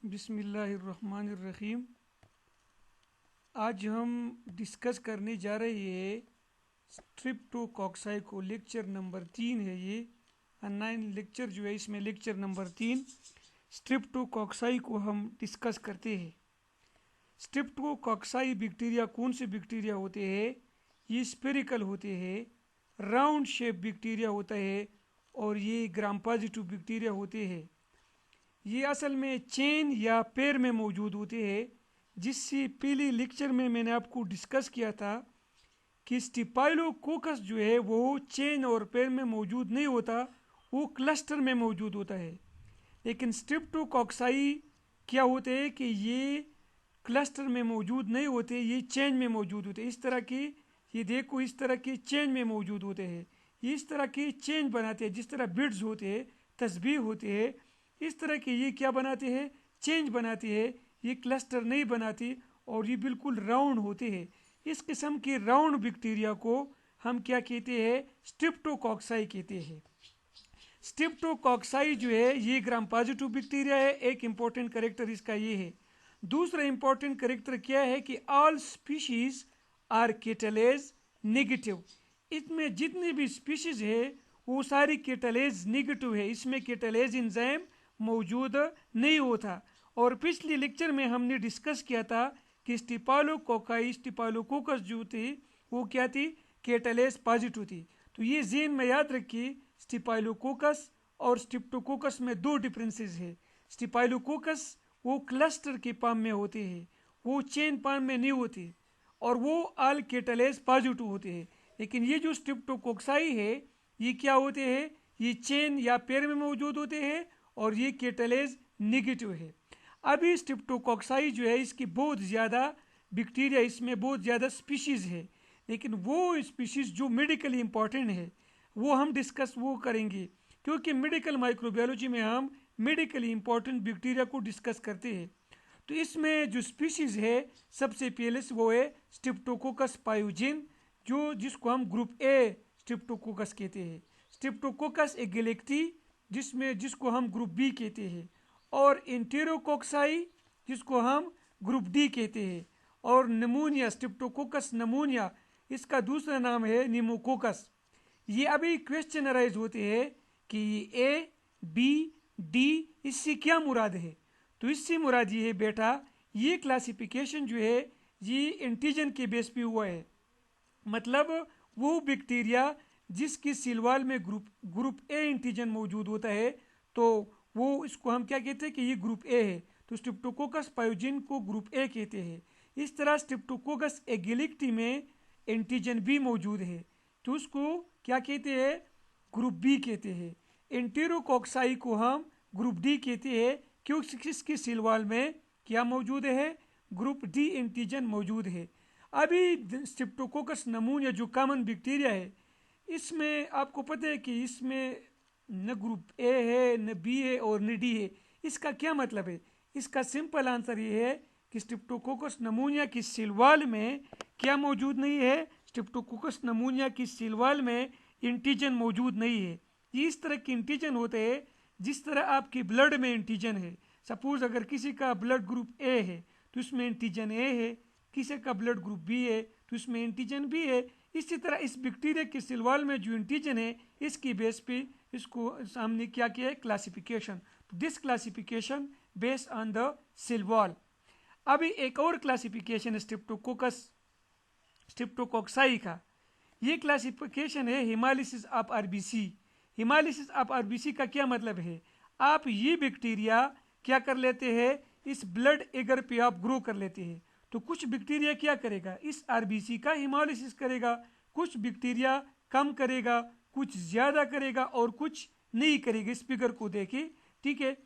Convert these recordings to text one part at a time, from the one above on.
बिस्मिल्लाहिर्रहमानिर्रहीम। आज हम डिस्कस करने जा रहे हैं स्ट्रिप्टोकोक्साई को। लेक्चर नंबर 3 है ये। 9 लेक्चर जो है इसमें लेक्चर नंबर 3 स्ट्रिप्टोकोक्साई को हम डिस्कस करते हैं। स्ट्रिप्टोकोक्साई बैक्टीरिया कौन से बैक्टीरिया होते हैं? ये स्पेरिकल होते हैं, राउंड शेप बैक्टीरिया होता है और ये ग्राम पॉजिटिव बैक्टीरिया होते हैं। ये असल में चेन या पैर में मौजूद होते हैं। जिससे पहले लेक्चर में मैंने आपको डिस्कस किया था कि स्टिपाइलोकोकस जो है वो चेन और पैर में मौजूद नहीं होता, वो क्लस्टर में मौजूद होता है। लेकिन स्ट्रिप्टोकोक्साई क्या होते हैं कि ये क्लस्टर में मौजूद नहीं होते, ये चेन में मौजूद होते हैं। इस तरह की, ये देखो, इस तरह के चेन में मौजूद होते हैं। ये इस तरह की चेन बनाते हैं, जिस तरह बिड्स होते हैं, तस्बीह होते हैं, इस तरह के ये क्या बनाते हैं? चेंज बनाते हैं। ये क्लस्टर नहीं बनाती और ये बिल्कुल राउंड होते हैं। इस किस्म के राउंड बैक्टीरिया को हम क्या कहते हैं? स्ट्रिप्टोकोक्साई कहते हैं। स्ट्रिप्टोकोक्साई जो है ये ग्राम पॉजिटिव बैक्टीरिया है। एक इंपॉर्टेंट कैरेक्टर इसका ये है। दूसरा इंपॉर्टेंट कैरेक्टर क्या है कि all species are catalase negative. इसमें जितने भी स्पीशीज है वो सारी कैटालेज नेगेटिव है, इसमें कैटालेज एंजाइम मौजूद नहीं होता। और पिछले लेक्चर में हमने डिस्कस किया था कि स्टिपाइलोकोकस जो थी वो क्या थी? कैटालेज पॉजिटिव थी। तो ये ज़हन में याद रखिए, स्टिपाइलोकोकस और स्ट्रिप्टोकोकस में दो डिफरेंसेस है। स्टिपाइलोकोकस वो क्लस्टर के फॉर्म में होते हैं, वो चेन फॉर्म में नहीं होते और वो ऑल कैटालेज पॉजिटिव होते हैं। लेकिन ये जो स्ट्रिप्टोकोक्साई है ये क्या होते हैं? ये चेन या पैर में मौजूद होते हैं और ये कैटालेज नेगेटिव है। अभी स्ट्रिप्टोकोक्साई जो है इसकी बहुत ज़्यादा बैक्टीरिया, इसमें बहुत ज़्यादा स्पीशीज़ है। लेकिन वो स्पीशीज़ जो मेडिकली इम्पॉर्टेंट है वो हम डिस्कस वो करेंगे, क्योंकि मेडिकल माइक्रोबायोलॉजी में हम मेडिकली इम्पॉर्टेंट बैक्टीरिया को डिस्कस करते हैं। तो इसमें जो स्पीशीज़ है सबसे पहले से वो है स्ट्रिप्टोकोकस पायोजेन, जो जिसको हम ग्रुप ए स्ट्रिप्टोकोकस कहते हैं। स्ट्रिप्टोकोकस एगेलेक्टी जिसको हम ग्रुप बी कहते हैं, और एंटेरोकोक्साई जिसको हम ग्रुप डी कहते हैं, और नमूनिया स्ट्रिप्टोकोकस नमूनिया इसका दूसरा नाम है निमोकोकस। ये अभी क्वेश्चन अराइज होते हैं कि ए बी डी इससे क्या मुराद है? तो इससे मुराद ये है बेटा, ये क्लासिफिकेशन जो है ये एंटीजन के बेस पे हुआ है। मतलब वो बैक्टीरिया जिसकी सिलवाल में ग्रुप ए एंटीजन मौजूद होता है, तो वो इसको हम क्या कहते हैं कि ये ग्रुप ए है। तो स्ट्रिप्टोकोकस पायोजेन को ग्रुप ए कहते हैं। इस तरह स्ट्रिप्टोकोकस एगिलिक्टी में एंटीजन बी मौजूद है, तो उसको क्या कहते हैं? ग्रुप बी कहते हैं। एंटेरोकोक्साई को हम ग्रुप डी कहते हैं, क्योंकि इसकी सिलवाल में क्या मौजूद है? ग्रुप डी एंटीजन मौजूद है। अभी स्ट्रिप्टोकोकस नमूनिया जो कॉमन बैक्टीरिया है, इसमें आपको पता है कि इसमें न ग्रुप ए है, न बी है और न डी है। इसका क्या मतलब है? इसका सिंपल आंसर ये है कि स्ट्रिप्टोकोकस नमूनिया की सिलवाल में क्या मौजूद नहीं है? स्ट्रिप्टोकोकस नमूनिया की सिलवाल में एंटीजन मौजूद नहीं है। ये इस तरह के एंटीजन होते हैं जिस तरह आपके ब्लड में एंटीजन है। सपोज अगर किसी का ब्लड ग्रुप ए है तो इसमें एंटीजन ए है, किसी का ब्लड ग्रुप बी है तो इसमें एंटीजन बी है। इसी तरह इस बैक्टीरिया के सिलवाल में जो एंटीजन है इसकी बेस पे इसको सामने क्या किया है? Classification. This classification based on the Silwal. अभी एक और क्लासिफिकेशन स्ट्रिप्टोकोक्साई का, ये क्लासिफिकेशन है हिमालिसिस ऑफ आरबीसी। हिमालिसिस ऑफ आरबीसी का क्या मतलब है? आप ये बैक्टीरिया क्या कर लेते हैं? इस ब्लड एगर पे आप ग्रो कर लेते हैं। तो कुछ बैक्टीरिया क्या करेगा? इस आरबीसी का हिमालिसिस करेगा। कुछ बैक्टीरिया कम करेगा, कुछ ज़्यादा करेगा और कुछ नहीं करेगा। इस फिगर को देखिए, ठीक है।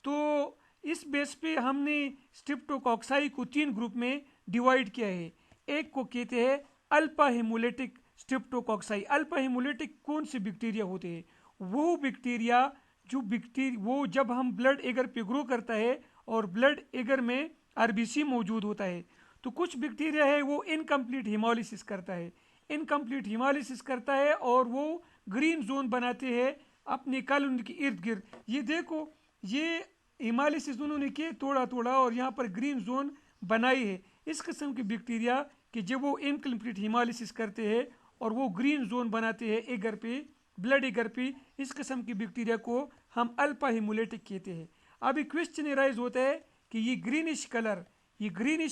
तो इस बेस पे हमने स्ट्रिप्टोकोक्साई को 3 ग्रुप में डिवाइड किया है। एक को कहते हैं अल्फा हेमोलिटिक स्ट्रिप्टोकोक्साई। अल्फा हेमोलिटिक कौन से बैक्टीरिया होते हैं? वो बैक्टीरिया वो जब हम ब्लड एगर पे ग्रो करता है और ब्लड एगर में आरबीसी मौजूद होता है, तो कुछ बैक्टीरिया है वो इनकम्प्लीट हिमोलिसिस करता है। इनकम्प्लीट हिमोलिसिस करता है और वो ग्रीन जोन बनाते हैं अपने कॉलोनी के इर्द गिर्द। ये देखो, ये हिमालिसिस उन्होंने किए थोड़ा थोड़ा और यहाँ पर ग्रीन जोन बनाई है। इस किस्म की बैक्टीरिया कि जब वो इनकम्प्लीट हिमालिसिस करते हैं और वो ग्रीन जोन बनाते हैं एगर पे, ब्लड एगर पे, इस किस्म की बैक्टीरिया को हम अल्फा हिमोलिटिक कहते हैं। अभी क्वेश्चन राइज होता है कि ये ग्रीनिश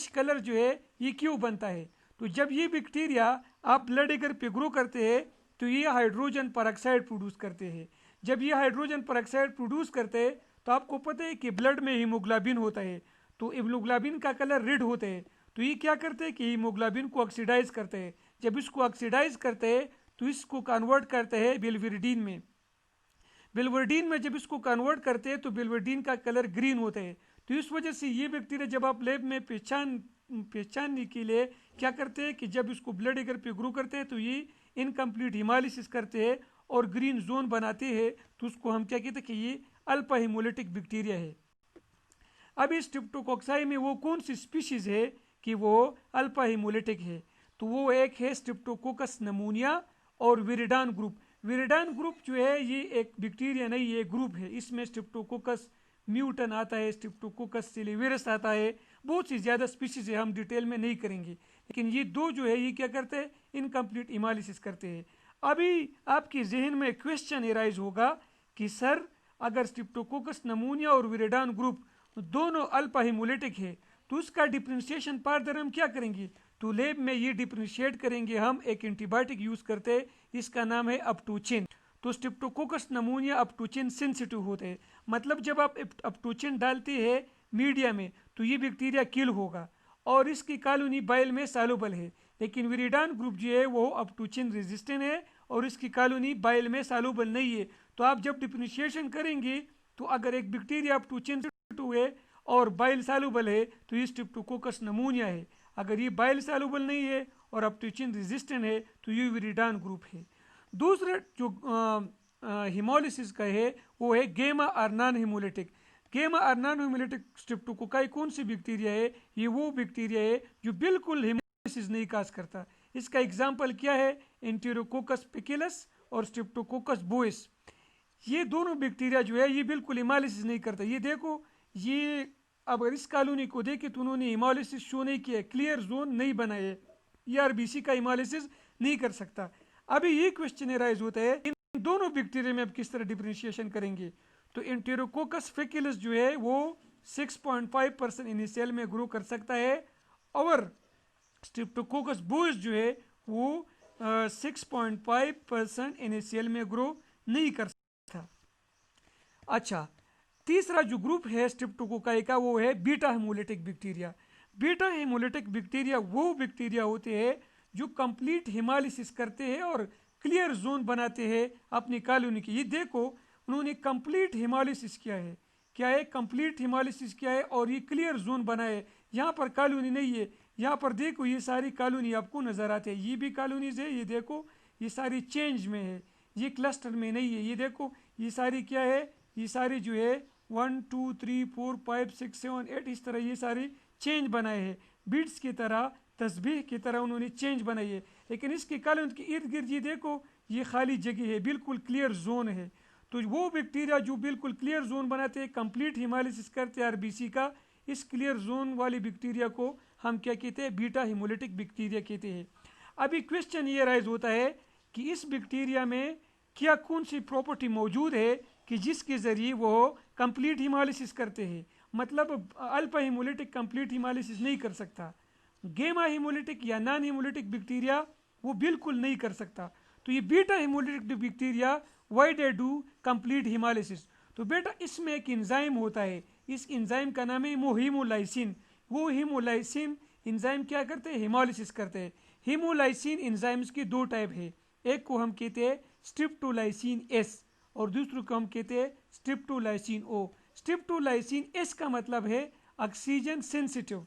कलर जो है ये क्यों बनता है? तो जब ये बैक्टीरिया आप ब्लड एगर पे ग्रो करते हैं तो ये हाइड्रोजन परऑक्साइड प्रोड्यूस करते हैं। जब ये हाइड्रोजन परऑक्साइड प्रोड्यूस करते हैं तो आपको पता है कि ब्लड में हीमोग्लोबिन होता है, तो हीमोग्लोबिन का कलर रेड होता है। तो ये क्या करते हैं कि हीमोग्लोबिन को ऑक्सीडाइज करते हैं। जब इसको ऑक्सीडाइज करते हैं तो इसको कन्वर्ट करते हैं बिलिरुबिन में। बिलिरुबिन में जब इसको कन्वर्ट करते हैं तो बिलिरुबिन का कलर ग्रीन होता है। तो इस वजह से ये बैक्टीरिया जब आप लैब में पहचानने के लिए क्या करते हैं कि जब इसको ब्लड एगर पे ग्रो करते हैं तो ये इनकम्प्लीट हिमालिसिस करते हैं और ग्रीन जोन बनाते हैं, तो उसको हम क्या कहते हैं कि ये अल्फा हिमोलिटिक बैक्टीरिया है। अब इस स्ट्रेप्टोकोक्साई में वो कौन सी स्पीशीज है कि वो अल्फा हिमोलिटिक है? तो वो एक है स्ट्रेप्टोकोकस नमूनिया और विरिडान ग्रुप। विरिडान ग्रुप जो है ये एक बैक्टीरिया नहीं, ये ग्रुप है। इसमें स्ट्रेप्टोकोकस म्यूटन आता है, स्ट्रेप्टोकोकस सिलिवेरस आता है, बहुत सी ज़्यादा स्पीशीज है, हम डिटेल में नहीं करेंगे। लेकिन ये दो जो है ये क्या करते हैं, इनकम्प्लीट हिमालिसिस करते हैं। अभी आपके जहन में क्वेश्चन एराइज होगा कि सर अगर स्ट्रेप्टोकोकस नमूनिया और विरिडान ग्रुप दोनों अल्फा हिमोलिटिक है तो उसका डिफ्रेंशिएशन फार्दर हम क्या करेंगे? तो लैब में ये डिफ्रेंशिएट करेंगे हम एक एंटीबायोटिक यूज करते हैं, इसका नाम है अपटूचिन। तो स्ट्रेप्टोकोकस नमूनिया अपटूचिन सेंसिटिव होते हैं, मतलब जब आप अपटूचिन डालते हैं मीडिया में तो ये बैक्टीरिया किल होगा और इसकी कॉलोनी बाइल में सॉल्युबल है। लेकिन विरिडान ग्रुप जो है वो अपटूचिन रेजिस्टेंट है और इसकी कॉलोनी बाइल में सॉल्युबल नहीं है। तो आप जब डिफ्रेंशिएशन करेंगे तो अगर एक बैक्टीरिया अपटूचिन है और बाइल सॉल्युबल है तो ये स्ट्रेप्टोकोकस नमूनिया है। अगर ये बाइल सॉल्युबल नहीं है और अपटूचिन रेजिस्टेंट है तो ये विरिडान ग्रुप है। दूसरा जो हिमोलिसिस का है वो है गेमा और नॉन हिमोलिटिक। गेमा और नॉन हिमोलिटिक स्ट्रेप्टोकोकाई कौन सी बैक्टीरिया है? ये वो बैक्टीरिया है जो बिल्कुल हिमोलिसिस नहीं काज करता। इसका एग्जाम्पल क्या है? एंटेरोकोकस पिकिलस और स्ट्रेप्टोकोकस बोइस। ये दोनों बैक्टीरिया जो है ये बिल्कुल हिमोलिसिस नहीं करता। ये देखो, ये अगर इस कॉलोनी को देखे तो उन्होंने हिमोलिसिस शो नहीं किया, क्लियर जोन नहीं बनाए, ये आरबीसी का हिमोलिसिस नहीं कर सकता। अभी ये क्वेश्चन राइज होता है इन दोनों बैक्टीरिया में अब किस तरह डिफरेंशिएशन करेंगे? तो एंटेरोकोकस फेकिलस जो है वो 6.5% इनिशियल में ग्रो कर सकता है और स्ट्रेप्टोकोकस बोइस जो है वो 6.5% इनिशियल में ग्रो नहीं कर सकता। अच्छा, तीसरा जो ग्रुप है स्ट्रेप्टोकोकाई का वो है beta hemolytic bacteria. Beta hemolytic bacteria वो बैक्टीरिया होते हैं जो कंप्लीट हिमालिसिस करते हैं और क्लियर जोन बनाते हैं अपनी कॉलोनी की। ये देखो, उन्होंने कंप्लीट हिमालिसिस किया है, क्या है? कंप्लीट हिमालिसिस किया है और ये क्लियर जोन बनाए। यहाँ पर कॉलोनी नहीं है, यहाँ पर देखो ये सारी कॉलोनी आपको नजर आते हैं, ये भी कॉलोनीज है, ये देखो ये सारी चेंज में है, ये क्लस्टर में नहीं है। ये देखो ये सारी क्या है, ये सारी जो है 1 2 3 4 5 6 7 8 इस तरह ये सारी चेंज बनाए हैं, बीट्स की तरह, तस्बीह की तरह उन्होंने चेंज बनाई है। लेकिन इसके कॉलोनी के इर्द गिर्द ये देखो ये खाली जगह है, बिल्कुल क्लियर जोन है। तो वो बैक्टीरिया जो बिल्कुल क्लियर जोन बनाते हैं, कंप्लीट हिमालिसिस करते हैं आरबीसी का, इस क्लियर जोन वाली बैक्टीरिया को हम क्या कहते हैं? बीटा हिमोलिटिक बैक्टीरिया कहते हैं। अभी क्वेश्चन ये राइज होता है कि इस बैक्टीरिया में क्या कौन सी प्रॉपर्टी मौजूद है कि जिसके ज़रिए वो कंप्लीट हिमालिसिस करते हैं? मतलब अल्फा हिमोलिटिक कंप्लीट हिमालिसिस नहीं कर सकता, गेमा हिमोलिटिक या नॉन हिमोलिटिक बैक्टीरिया वो बिल्कुल नहीं कर सकता। तो ये beta haemolytic bacteria why they do complete haemolysis? तो बेटा इसमें एक एंजाइम होता है, इस एंजाइम का नाम है हीमोलाइसिन। वो हीमोलाइसिन एंजाइम क्या करते हैं? हिमोलिसिस करते हैं। हीमोलाइसिन एंजाइम्स की दो टाइप है, एक को हम कहते हैं स्ट्रिप्टोलाइसिन एस और दूसरे को हम कहते हैं स्ट्रिप्टोलाइसिन ओ। स्ट्रिप्टोलाइसिन एस का मतलब है ऑक्सीजन सेंसिटिव।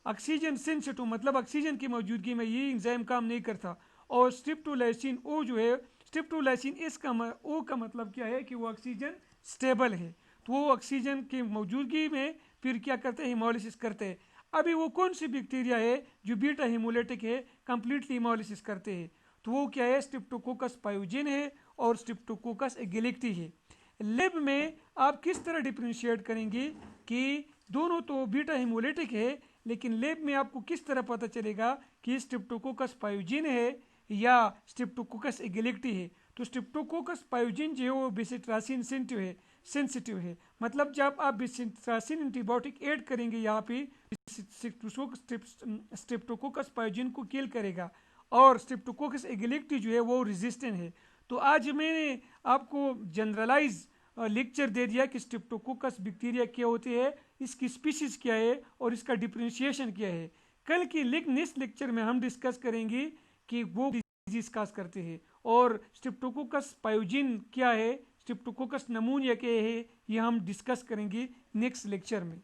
ऑक्सीजन सेंसिटिव मतलब ऑक्सीजन की मौजूदगी में ये एंजाइम काम नहीं करता। और स्ट्रिप्टोलाइसिन ओ जो है, स्ट्रिप्टोलाइसिन एस का ओ का मतलब क्या है कि वो ऑक्सीजन स्टेबल है, तो वो ऑक्सीजन की मौजूदगी में फिर क्या करते हैं? हिमोलिसिस करते हैं। अभी वो कौन सी बैक्टीरिया है जो बीटा हिमोलिटिक है, कंप्लीटली हिमोलिसिस करते हैं? तो वो क्या है? स्ट्रेप्टोकोकस पायोजेन है और स्ट्रेप्टोकोकस एगिलिक्टी है। लैब में आप किस तरह डिफ्रेंशिएट करेंगे कि दोनों तो बीटा हिमोलिटिक है, लेकिन लैब में आपको किस तरह पता चलेगा कि स्ट्रेप्टोकोकस पायोजिन है या स्ट्रेप्टोकोकस एगेलेक्टी है। तो स्ट्रेप्टोकोकस पायोजिन जो है वो बेसिट्रासिन सेंसिटिव है, मतलब जब आप बेसिट्रासिन एंटीबायोटिक ऐड करेंगे यहाँ पे स्ट्रेप्टोकोकस पायोजिन को किल करेगा, और स्ट्रेप्टोकोकस एगेलेक्टी जो है वो रेजिस्टेंट है। तो आज मैंने आपको जनरलाइज लेक्चर दे दिया कि स्ट्रेप्टोकोकस बैक्टीरिया क्या होते हैं, इसकी स्पीशीज क्या है और इसका डिफरेंशिएशन क्या है। कल की नेक्स्ट लेक्चर में हम डिस्कस करेंगे कि वो डिजीज काज करते हैं और स्ट्रेप्टोकोकस पायोजिन क्या है, स्ट्रेप्टोकोकस नमूनिया क्या है, ये हम डिस्कस करेंगे नेक्स्ट लेक्चर में।